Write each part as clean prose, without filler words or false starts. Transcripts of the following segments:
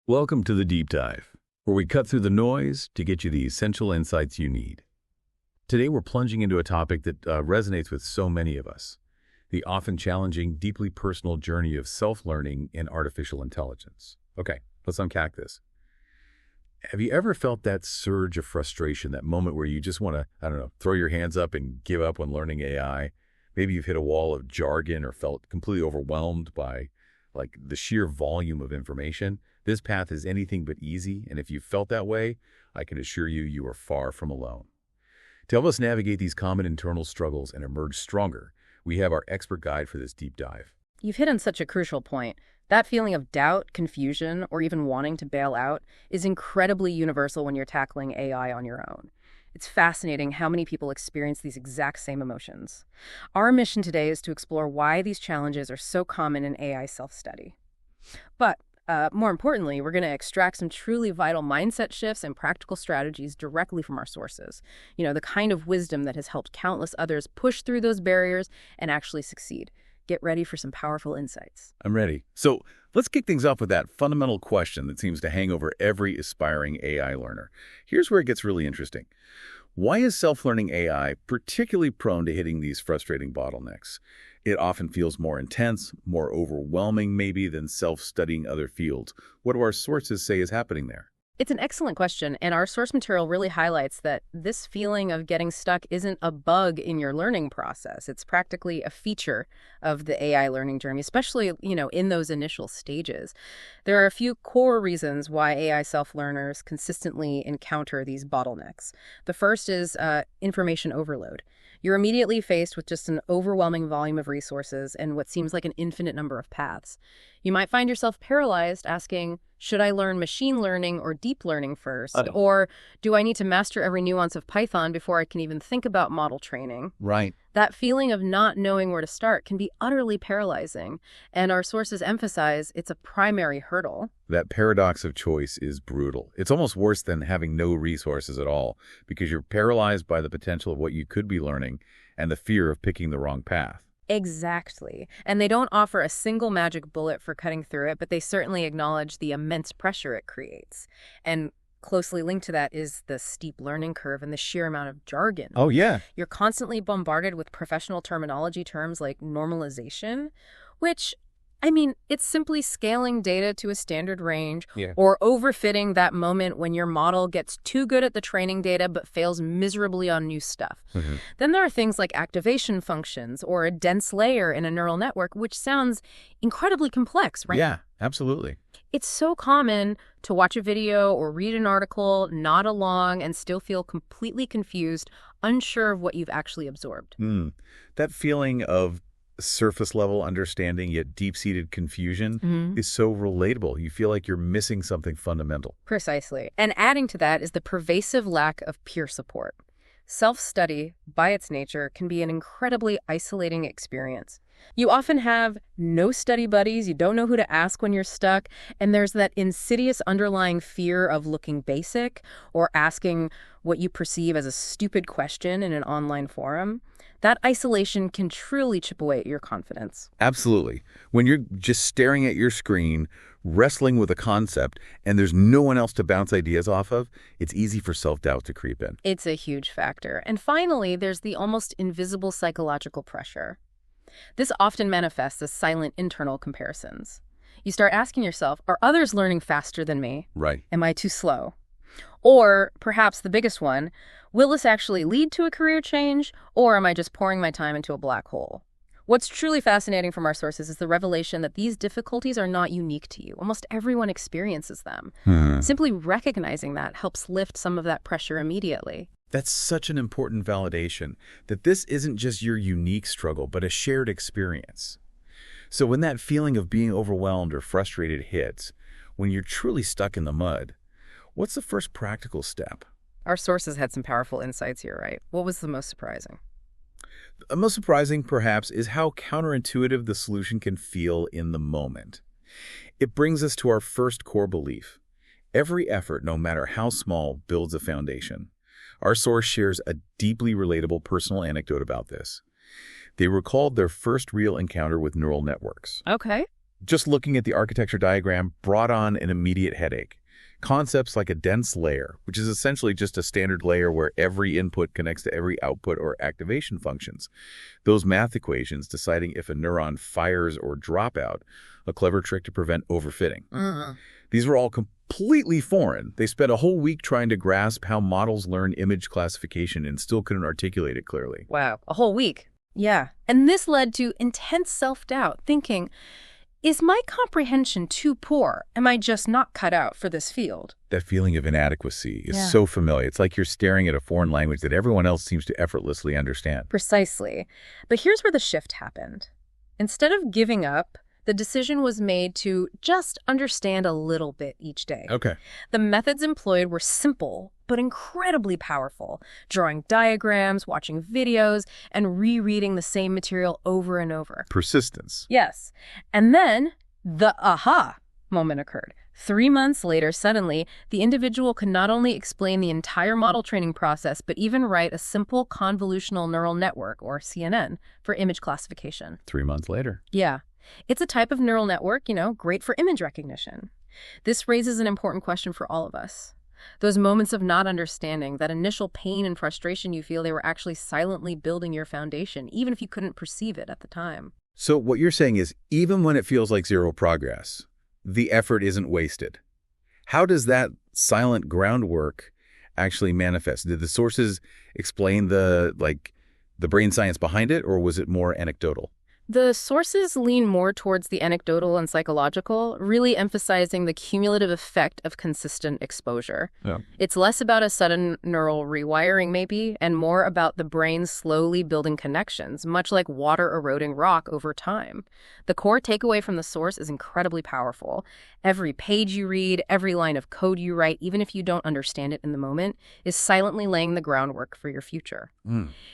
Welcome to the Deep Dive, where we cut through the noise to get you the essential insights you need. Today, we're plunging into a topic that resonates with so many of us, the often challenging, deeply personal journey of self-learning in artificial intelligence. Okay, let's unpack this. Have you ever felt that surge of frustration, that moment where you just want to, throw your hands up and give up when learning AI? Maybe you've hit a wall of jargon or felt completely overwhelmed by the sheer volume of information. This path is anything but easy, and if you felt that way, I can assure you, you are far from alone. To help us navigate these common internal struggles and emerge stronger, we have our expert guide for this deep dive. You've hit on such a crucial point. That feeling of doubt, confusion, or even wanting to bail out is incredibly universal when you're tackling AI on your own. It's fascinating how many people experience these exact same emotions. Our mission today is to explore why these challenges are so common in AI self-study. But more importantly, we're going to extract some truly vital mindset shifts and practical strategies directly from our sources. The kind of wisdom that has helped countless others push through those barriers and actually succeed. Get ready for some powerful insights. I'm ready. So let's kick things off with that fundamental question that seems to hang over every aspiring AI learner. Here's where it gets really interesting. Why is self-learning AI particularly prone to hitting these frustrating bottlenecks? It often feels more intense, more overwhelming maybe than self-studying other fields. What do our sources say is happening there? It's an excellent question, and our source material really highlights that this feeling of getting stuck isn't a bug in your learning process. It's practically a feature of the AI learning journey, especially, in those initial stages. There are a few core reasons why AI self-learners consistently encounter these bottlenecks. The first is information overload. You're immediately faced with just an overwhelming volume of resources and what seems like an infinite number of paths. You might find yourself paralyzed asking, should I learn machine learning or deep learning first? Or do I need to master every nuance of Python before I can even think about model training? Right. That feeling of not knowing where to start can be utterly paralyzing, and our sources emphasize it's a primary hurdle. That paradox of choice is brutal. It's almost worse than having no resources at all, because you're paralyzed by the potential of what you could be learning and the fear of picking the wrong path. Exactly. And they don't offer a single magic bullet for cutting through it, but they certainly acknowledge the immense pressure it creates. And closely linked to that is the steep learning curve and the sheer amount of jargon. Oh, yeah. You're constantly bombarded with professional terminology terms like normalization, which, it's simply scaling data to a standard range or overfitting that moment when your model gets too good at the training data but fails miserably on new stuff. Then there are things like activation functions or a dense layer in a neural network, which sounds incredibly complex, right? Yeah, absolutely. It's so common to watch a video or read an article, nod along, and still feel completely confused, unsure of what you've actually absorbed. That feeling of surface-level understanding yet deep-seated confusion is so relatable. You feel like you're missing something fundamental. Precisely. And adding to that is the pervasive lack of peer support. Self-study, by its nature, can be an incredibly isolating experience. You often have no study buddies, you don't know who to ask when you're stuck, and there's that insidious underlying fear of looking basic or asking what you perceive as a stupid question in an online forum. That isolation can truly chip away at your confidence. Absolutely. When you're just staring at your screen, wrestling with a concept, and there's no one else to bounce ideas off of, it's easy for self-doubt to creep in. It's a huge factor. And finally, there's the almost invisible psychological pressure. This often manifests as silent internal comparisons. You start asking yourself, are others learning faster than me? Right. Am I too slow? Or perhaps the biggest one, will this actually lead to a career change, or am I just pouring my time into a black hole? What's truly fascinating from our sources is the revelation that these difficulties are not unique to you. Almost everyone experiences them. Simply recognizing that helps lift some of that pressure immediately. That's such an important validation, that this isn't just your unique struggle, but a shared experience. So when that feeling of being overwhelmed or frustrated hits, when you're truly stuck in the mud, what's the first practical step? Our sources had some powerful insights here, right? What was the most surprising? The most surprising, perhaps, is how counterintuitive the solution can feel in the moment. It brings us to our first core belief. Every effort, no matter how small, builds a foundation. Our source shares a deeply relatable personal anecdote about this. They recalled their first real encounter with neural networks. Okay. Just looking at the architecture diagram brought on an immediate headache. Concepts like a dense layer, which is essentially just a standard layer where every input connects to every output or activation functions. Those math equations deciding if a neuron fires or drop out, a clever trick to prevent overfitting. These were all completely foreign. They spent a whole week trying to grasp how models learn image classification and still couldn't articulate it clearly. Wow, a whole week. Yeah. And this led to intense self-doubt, thinking, is my comprehension too poor? Am I just not cut out for this field? That feeling of inadequacy is so familiar. It's like you're staring at a foreign language that everyone else seems to effortlessly understand. Precisely. But here's where the shift happened. Instead of giving up, the decision was made to just understand a little bit each day. Okay. The methods employed were simple, but incredibly powerful. Drawing diagrams, watching videos, and rereading the same material over and over. Persistence. Yes. And then the aha moment occurred. 3 months later, suddenly, the individual could not only explain the entire model training process, but even write a simple convolutional neural network, or CNN, for image classification. 3 months later. Yeah. It's a type of neural network, great for image recognition. This raises an important question for all of us. Those moments of not understanding, that initial pain and frustration you feel, they were actually silently building your foundation, even if you couldn't perceive it at the time. So what you're saying is, even when it feels like zero progress, the effort isn't wasted. How does that silent groundwork actually manifest? Did the sources explain the brain science behind it, or was it more anecdotal? The sources lean more towards the anecdotal and psychological, really emphasizing the cumulative effect of consistent exposure. Yeah. It's less about a sudden neural rewiring, maybe, and more about the brain slowly building connections, much like water eroding rock over time. The core takeaway from the source is incredibly powerful. Every page you read, every line of code you write, even if you don't understand it in the moment, is silently laying the groundwork for your future.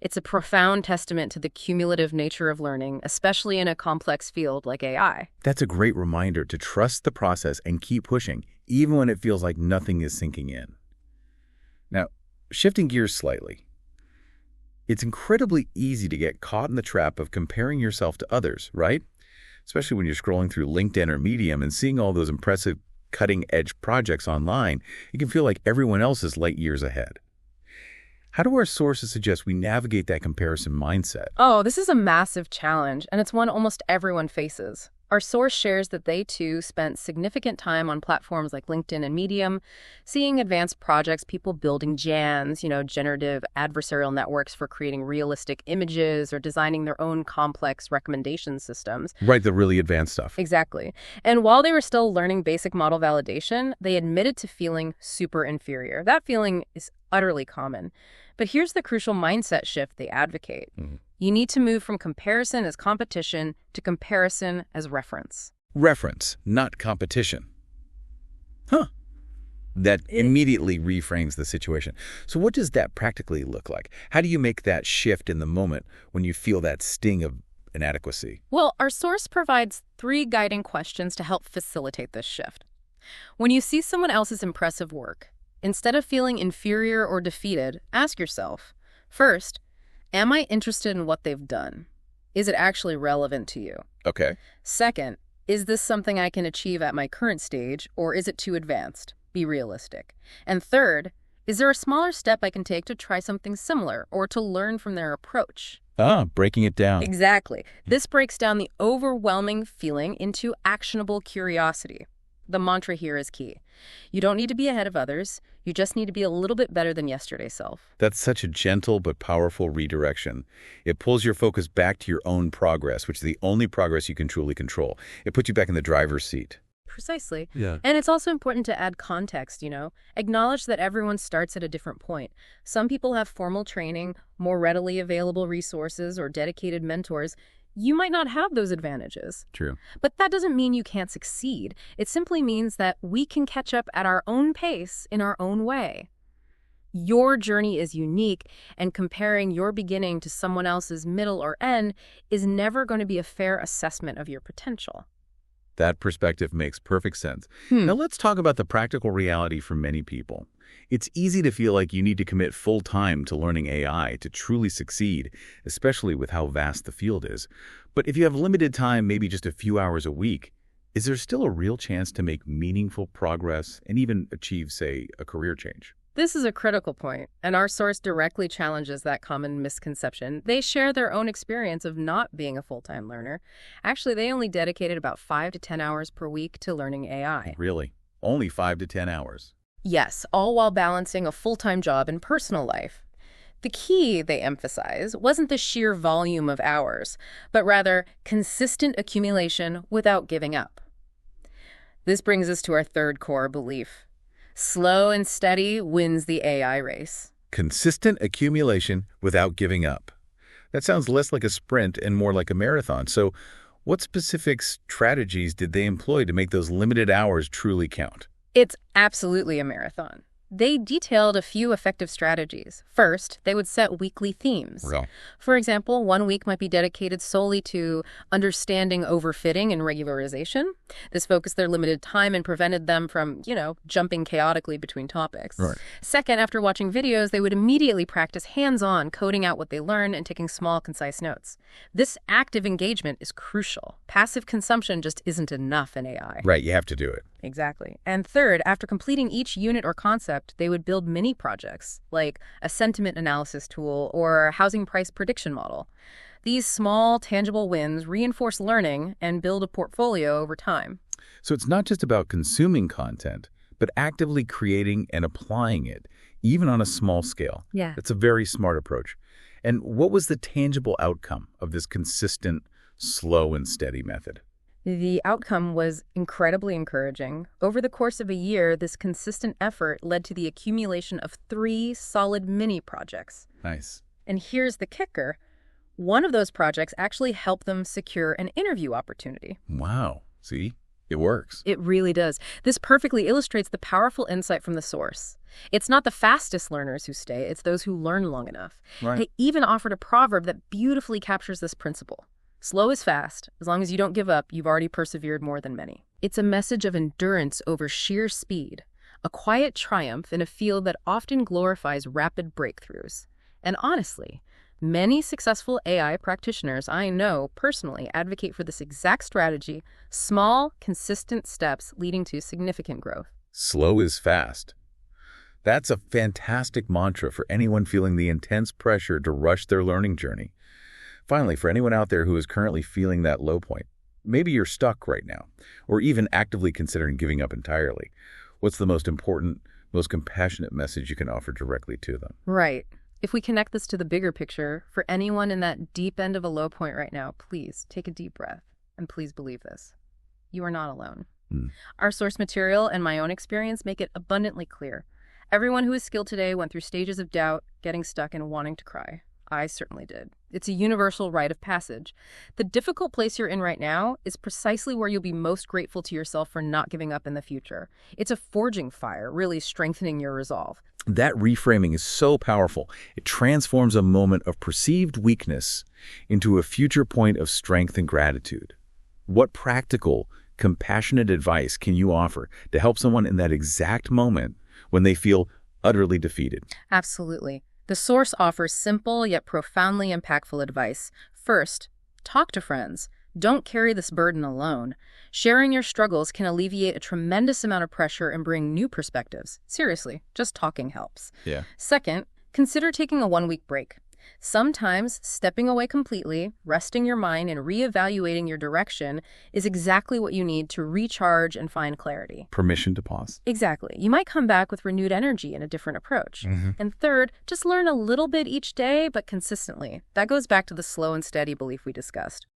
It's a profound testament to the cumulative nature of learning, especially in a complex field like AI. That's a great reminder to trust the process and keep pushing, even when it feels like nothing is sinking in. Now, shifting gears slightly, it's incredibly easy to get caught in the trap of comparing yourself to others, right? Especially when you're scrolling through LinkedIn or Medium and seeing all those impressive cutting-edge projects online, it can feel like everyone else is light years ahead. How do our sources suggest we navigate that comparison mindset? Oh, this is a massive challenge, and it's one almost everyone faces. Our source shares that they, too, spent significant time on platforms like LinkedIn and Medium, seeing advanced projects, people building GANs, generative adversarial networks for creating realistic images or designing their own complex recommendation systems. Right, the really advanced stuff. Exactly. And while they were still learning basic model validation, they admitted to feeling super inferior. That feeling is utterly common. But here's the crucial mindset shift they advocate. You need to move from comparison as competition to comparison as reference. Reference, not competition. That immediately reframes the situation. So what does that practically look like? How do you make that shift in the moment when you feel that sting of inadequacy? Well, our source provides 3 guiding questions to help facilitate this shift. When you see someone else's impressive work, instead of feeling inferior or defeated, ask yourself, first, am I interested in what they've done? Is it actually relevant to you? Okay. Second, is this something I can achieve at my current stage, or is it too advanced? Be realistic. And third, is there a smaller step I can take to try something similar or to learn from their approach? Breaking it down. Exactly. This breaks down the overwhelming feeling into actionable curiosity. The mantra here is key. You don't need to be ahead of others. You just need to be a little bit better than yesterday's self. That's such a gentle but powerful redirection. It pulls your focus back to your own progress, which is the only progress you can truly control. It puts you back in the driver's seat. Precisely. Yeah. And it's also important to add context, Acknowledge that everyone starts at a different point. Some people have formal training, more readily available resources, or dedicated mentors. You might not have those advantages. True. But that doesn't mean you can't succeed. It simply means that we can catch up at our own pace in our own way. Your journey is unique, and comparing your beginning to someone else's middle or end is never going to be a fair assessment of your potential. That perspective makes perfect sense. Now let's talk about the practical reality for many people. It's easy to feel like you need to commit full time to learning AI to truly succeed, especially with how vast the field is. But if you have limited time, maybe just a few hours a week, is there still a real chance to make meaningful progress and even achieve, say, a career change? This is a critical point, and our source directly challenges that common misconception. They share their own experience of not being a full-time learner. Actually, they only dedicated about 5 to 10 hours per week to learning AI. Really? Only 5 to 10 hours? Yes, all while balancing a full-time job and personal life. The key, they emphasize, wasn't the sheer volume of hours, but rather consistent accumulation without giving up. This brings us to our third core belief. Slow and steady wins the AI race. Consistent accumulation without giving up. That sounds less like a sprint and more like a marathon. So what specific strategies did they employ to make those limited hours truly count? It's absolutely a marathon. They detailed a few effective strategies. First, they would set weekly themes. Real. For example, one week might be dedicated solely to understanding overfitting and regularization. This focused their limited time and prevented them from, jumping chaotically between topics. Right. Second, after watching videos, they would immediately practice hands-on, coding out what they learned and taking small, concise notes. This active engagement is crucial. Passive consumption just isn't enough in AI. Right, you have to do it. Exactly. And third, after completing each unit or concept, they would build mini projects, like a sentiment analysis tool or a housing price prediction model. These small, tangible wins reinforce learning and build a portfolio over time. So it's not just about consuming content, but actively creating and applying it, even on a small scale. Yeah. That's a very smart approach. And what was the tangible outcome of this consistent, slow and steady method? The outcome was incredibly encouraging. Over the course of a year, this consistent effort led to the accumulation of 3 solid mini projects. Nice. And here's the kicker. One of those projects actually helped them secure an interview opportunity. Wow. See? It works. It really does. This perfectly illustrates the powerful insight from the source. It's not the fastest learners who stay, it's those who learn long enough. Right. They even offered a proverb that beautifully captures this principle. Slow is fast. As long as you don't give up, you've already persevered more than many. It's a message of endurance over sheer speed, a quiet triumph in a field that often glorifies rapid breakthroughs. And honestly, many successful AI practitioners I know personally advocate for this exact strategy, small, consistent steps leading to significant growth. Slow is fast. That's a fantastic mantra for anyone feeling the intense pressure to rush their learning journey. Finally, for anyone out there who is currently feeling that low point, maybe you're stuck right now, or even actively considering giving up entirely. What's the most important, most compassionate message you can offer directly to them? Right. If we connect this to the bigger picture, for anyone in that deep end of a low point right now, please take a deep breath, and please believe this. You are not alone. Our source material and my own experience make it abundantly clear. Everyone who is skilled today went through stages of doubt, getting stuck, and wanting to cry. I certainly did. It's a universal rite of passage. The difficult place you're in right now is precisely where you'll be most grateful to yourself for not giving up in the future. It's a forging fire, really strengthening your resolve. That reframing is so powerful. It transforms a moment of perceived weakness into a future point of strength and gratitude. What practical, compassionate advice can you offer to help someone in that exact moment when they feel utterly defeated? Absolutely. The source offers simple yet profoundly impactful advice. First, talk to friends. Don't carry this burden alone. Sharing your struggles can alleviate a tremendous amount of pressure and bring new perspectives. Seriously, just talking helps. Yeah. Second, consider taking a 1-week break. Sometimes stepping away completely, resting your mind, and reevaluating your direction is exactly what you need to recharge and find clarity. Permission to pause. Exactly. You might come back with renewed energy and a different approach. And third, just learn a little bit each day, but consistently. That goes back to the slow and steady belief we discussed.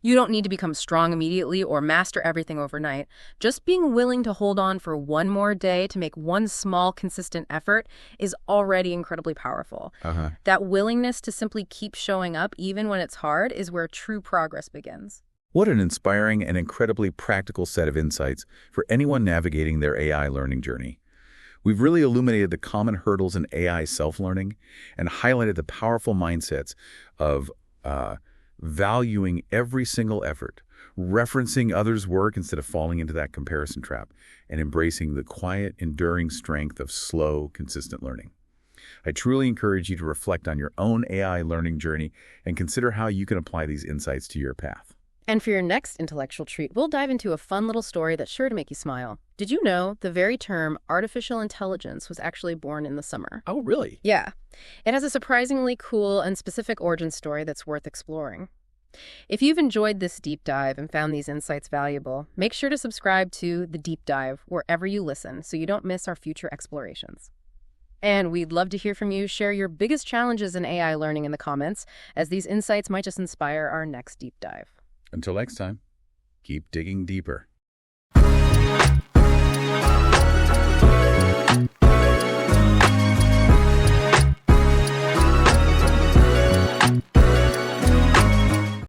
You don't need to become strong immediately or master everything overnight. Just being willing to hold on for one more day to make one small, consistent effort is already incredibly powerful. That willingness to simply keep showing up even when it's hard is where true progress begins. What an inspiring and incredibly practical set of insights for anyone navigating their AI learning journey. We've really illuminated the common hurdles in AI self-learning and highlighted the powerful mindsets of valuing every single effort, referencing others' work instead of falling into that comparison trap, and embracing the quiet, enduring strength of slow, consistent learning. I truly encourage you to reflect on your own AI learning journey and consider how you can apply these insights to your path. And for your next intellectual treat, we'll dive into a fun little story that's sure to make you smile. Did you know the very term artificial intelligence was actually born in the summer? Oh, really? Yeah. It has a surprisingly cool and specific origin story that's worth exploring. If you've enjoyed this deep dive and found these insights valuable, make sure to subscribe to The Deep Dive wherever you listen so you don't miss our future explorations. And we'd love to hear from you. Share your biggest challenges in AI learning in the comments, as these insights might just inspire our next deep dive. Until next time, keep digging deeper.